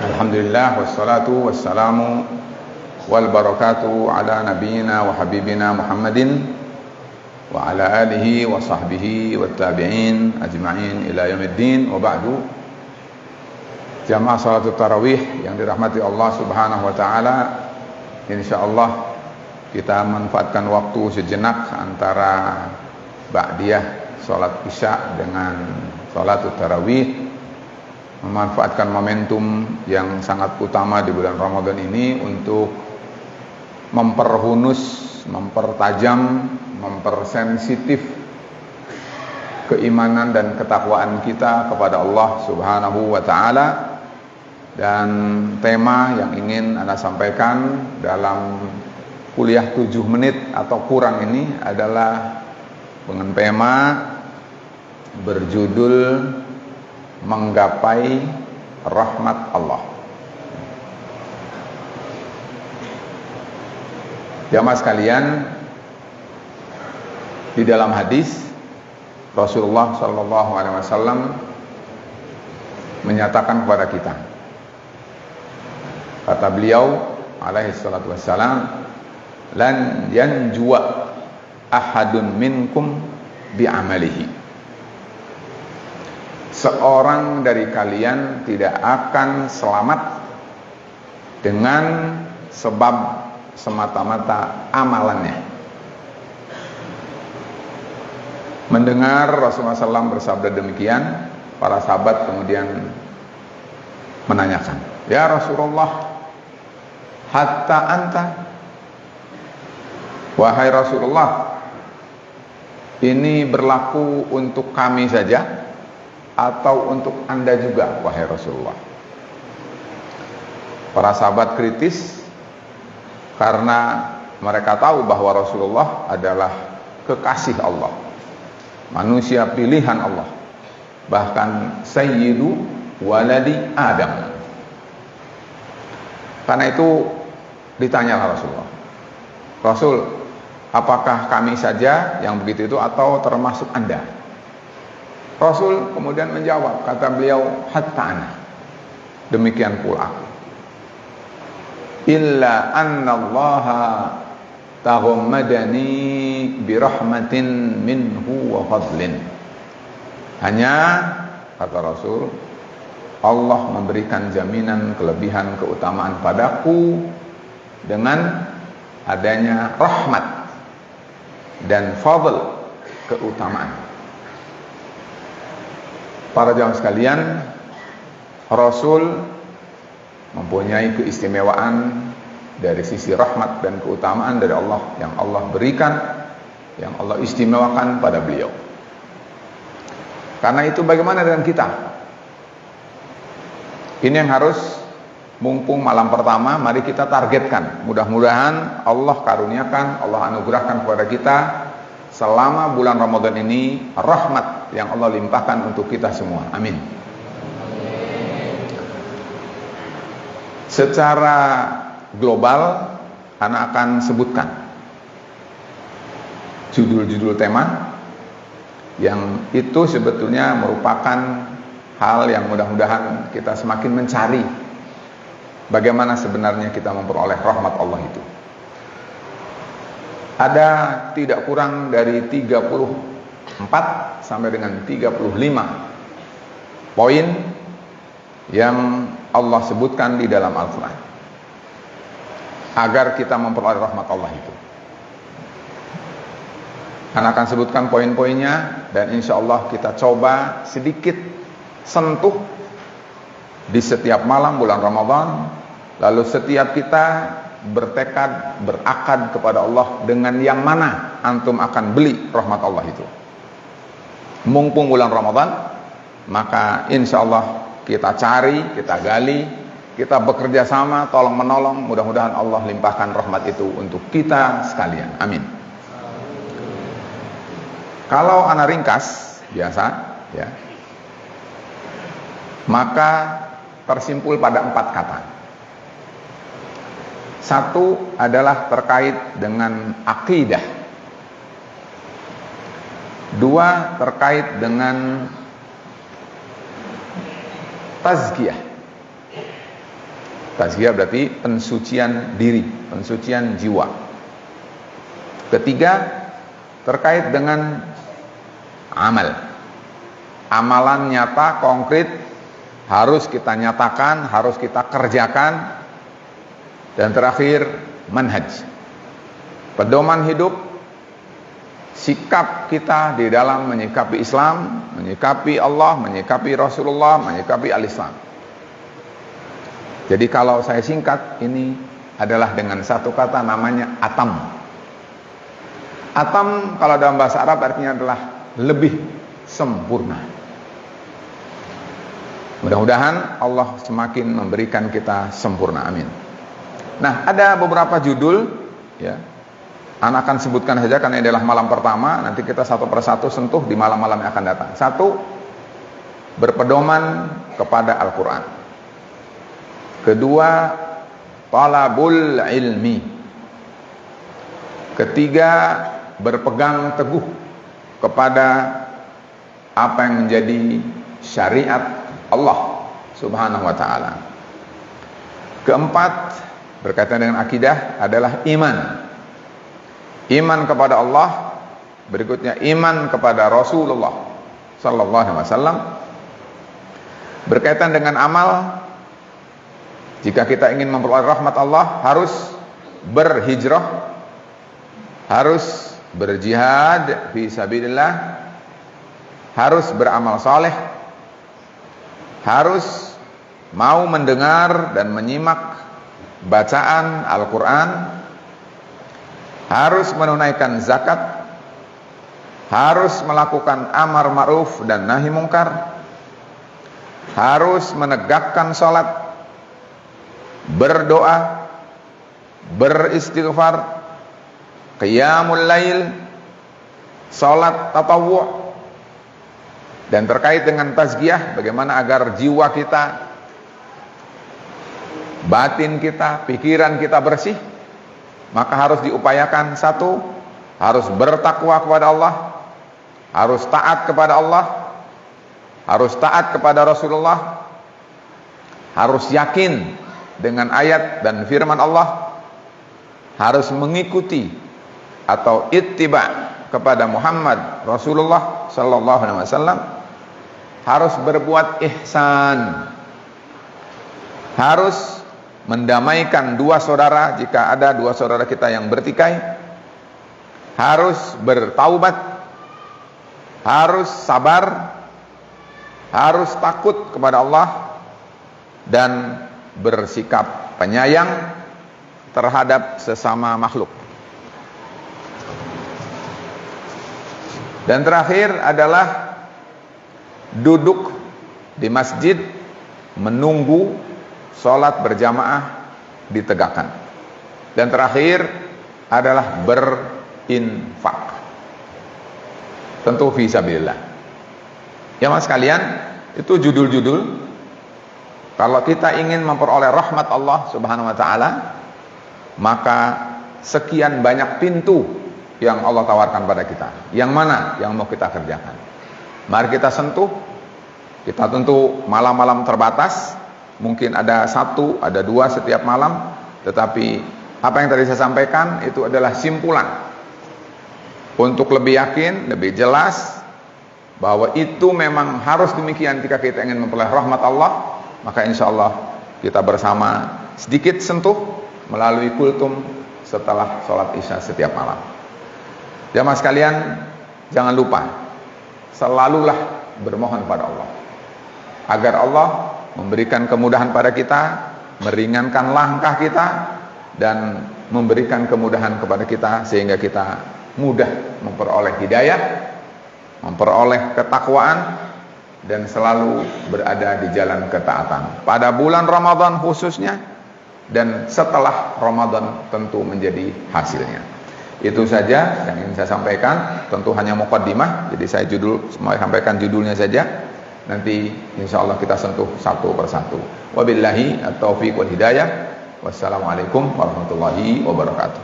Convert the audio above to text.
Alhamdulillah wassalatu wassalamu wal barakatuh ala nabiyyina wa habibina Muhammadin wa ala alihi wa sahbihi wa tabi'in ajma'in ila yaumiddin wa ba'du. Jamaah salatul tarawih yang dirahmati Allah Subhanahu wa taala, insyaallah kita manfaatkan waktu sejenak antara ba'diyah salat isya dengan salatul tarawih, memanfaatkan momentum yang sangat utama di bulan Ramadan ini untuk memperhunus, mempertajam, mempersensitif keimanan dan ketakwaan kita kepada Allah Subhanahu wa taala. Dan tema yang ingin Anda sampaikan dalam kuliah 7 menit atau kurang ini adalah dengan tema berjudul menggapai rahmat Allah. Jamaah sekalian, di dalam hadis Rasulullah sallallahu alaihi wasallam menyatakan kepada kita, kata beliau alaihi salatu wassalam, lan yanjua ahadun minkum bi'amalihi. Seorang dari kalian tidak akan selamat dengan sebab semata-mata amalannya. Mendengar Rasulullah SAW bersabda demikian, para sahabat kemudian menanyakan, "Ya Rasulullah, hatta anta?" Wahai Rasulullah, ini berlaku untuk kami saja atau untuk Anda juga, wahai Rasulullah? Para sahabat kritis karena mereka tahu bahwa Rasulullah adalah kekasih Allah, manusia pilihan Allah, bahkan sayyidu waladi Adam. Karena itu ditanyalah Rasulullah, "Rasul, apakah kami saja yang begitu itu atau termasuk Anda?" Rasul kemudian menjawab, kata beliau, "Hatta ana, demikian pula aku. Illa annallaha taghammadani birahmatin minhu wa fadlin." Hanya, kata Rasul, Allah memberikan jaminan kelebihan keutamaan padaku dengan adanya rahmat dan fadl, keutamaan. Para jamaah sekalian, Rasul mempunyai keistimewaan dari sisi rahmat dan keutamaan dari Allah yang Allah berikan, yang Allah istimewakan pada beliau. Karena itu bagaimana dengan kita? Ini yang harus, mumpung malam pertama, mari kita targetkan. Mudah-mudahan Allah karuniakan, Allah anugerahkan kepada kita selama bulan Ramadan ini rahmat yang Allah limpahkan untuk kita semua. Amin. Secara global, Ana akan sebutkan judul-judul tema yang itu sebetulnya merupakan hal yang mudah-mudahan kita semakin mencari bagaimana sebenarnya kita memperoleh rahmat Allah itu. Ada tidak kurang dari 34 sampai dengan 35 poin yang Allah sebutkan di dalam Al-Quran agar kita memperoleh rahmat Allah itu. Ana akan sebutkan poin-poinnya dan insya Allah kita coba sedikit sentuh di setiap malam bulan Ramadan. Lalu setiap kita bertekad, berakad kepada Allah dengan yang mana antum akan beli rahmat Allah itu. Mumpung bulan Ramadan, maka insya Allah kita cari, kita gali, kita bekerja sama, tolong menolong, mudah-mudahan Allah limpahkan rahmat itu untuk kita sekalian. Amin. Kalau ana ringkas biasa, ya, maka tersimpul pada 4 kata. Satu adalah terkait dengan akidah. 2 terkait dengan tazkiyah. Tazkiyah berarti pensucian diri, pensucian jiwa. Ketiga, terkait dengan amal. Amalan nyata, konkret, harus kita nyatakan, harus kita kerjakan. Dan terakhir, manhaj. Pedoman hidup, sikap kita di dalam menyikapi Islam, menyikapi Allah, menyikapi Rasulullah, menyikapi al-Islam. Jadi kalau saya singkat, ini adalah dengan satu kata namanya atam. Atam kalau dalam bahasa Arab artinya adalah lebih sempurna. Mudah-mudahan Allah semakin memberikan kita sempurna, amin. Nah, ada beberapa judul, ya. Anak akan sebutkan saja karena ini adalah malam pertama. Nanti kita satu persatu sentuh di malam-malam yang akan datang. Satu, berpedoman kepada Al-Quran. Kedua, talabul ilmi. Ketiga, berpegang teguh kepada apa yang menjadi syariat Allah Subhanahu wa ta'ala. Keempat, berkaitan dengan akidah adalah iman. Iman kepada Allah. Berikutnya iman kepada Rasulullah sallallahu alaihi wasallam. Berkaitan dengan amal, jika kita ingin memperoleh rahmat Allah, harus berhijrah, harus berjihad fi sabilillah, harus beramal saleh, harus mau mendengar dan menyimak bacaan Al-Quran, harus menunaikan zakat, harus melakukan amar ma'ruf dan nahi mungkar, harus menegakkan salat, berdoa, beristighfar, qiyamul lail, salat tatawwu'. Dan terkait dengan tazkiyah, bagaimana agar jiwa kita, batin kita, pikiran kita bersih, maka harus diupayakan. Satu, harus bertakwa kepada Allah, harus taat kepada Allah, harus taat kepada Rasulullah, harus yakin dengan ayat dan firman Allah, harus mengikuti atau ittiba kepada Muhammad Rasulullah sallallahu alaihi wasallam, harus berbuat ihsan, harus mendamaikan dua saudara jika ada dua saudara kita yang bertikai, harus bertaubat, harus sabar, harus takut kepada Allah, dan bersikap penyayang terhadap sesama makhluk. Dan terakhir adalah duduk di masjid menunggu sholat berjamaah ditegakkan. Dan terakhir adalah berinfak, tentu fi sabilillah. Ya mas sekalian, itu judul-judul. Kalau kita ingin memperoleh rahmat Allah Subhanahu wa ta'ala, maka sekian banyak pintu yang Allah tawarkan pada kita. Yang mana yang mau kita kerjakan? Mari kita sentuh. Kita tentu malam-malam terbatas, mungkin ada satu, ada dua setiap malam. Tetapi apa yang tadi saya sampaikan itu adalah simpulan. Untuk lebih yakin, lebih jelas bahwa itu memang harus demikian jika kita ingin memperoleh rahmat Allah, maka insya Allah kita bersama sedikit sentuh melalui kultum setelah sholat isya setiap malam. Jamaah sekalian, jangan lupa selalulah bermohon pada Allah agar Allah memberikan kemudahan pada kita, meringankan langkah kita, dan memberikan kemudahan kepada kita sehingga kita mudah memperoleh hidayah, memperoleh ketakwaan, dan selalu berada di jalan ketaatan pada bulan Ramadan khususnya, dan setelah Ramadan tentu menjadi hasilnya. Itu saja yang ingin saya sampaikan. Tentu hanya muqaddimah, jadi saya sampaikan judulnya saja. Nanti insya Allah kita sentuh satu persatu. Wabillahi at-taufiq wal hidayah. Wassalamualaikum warahmatullahi wabarakatuh.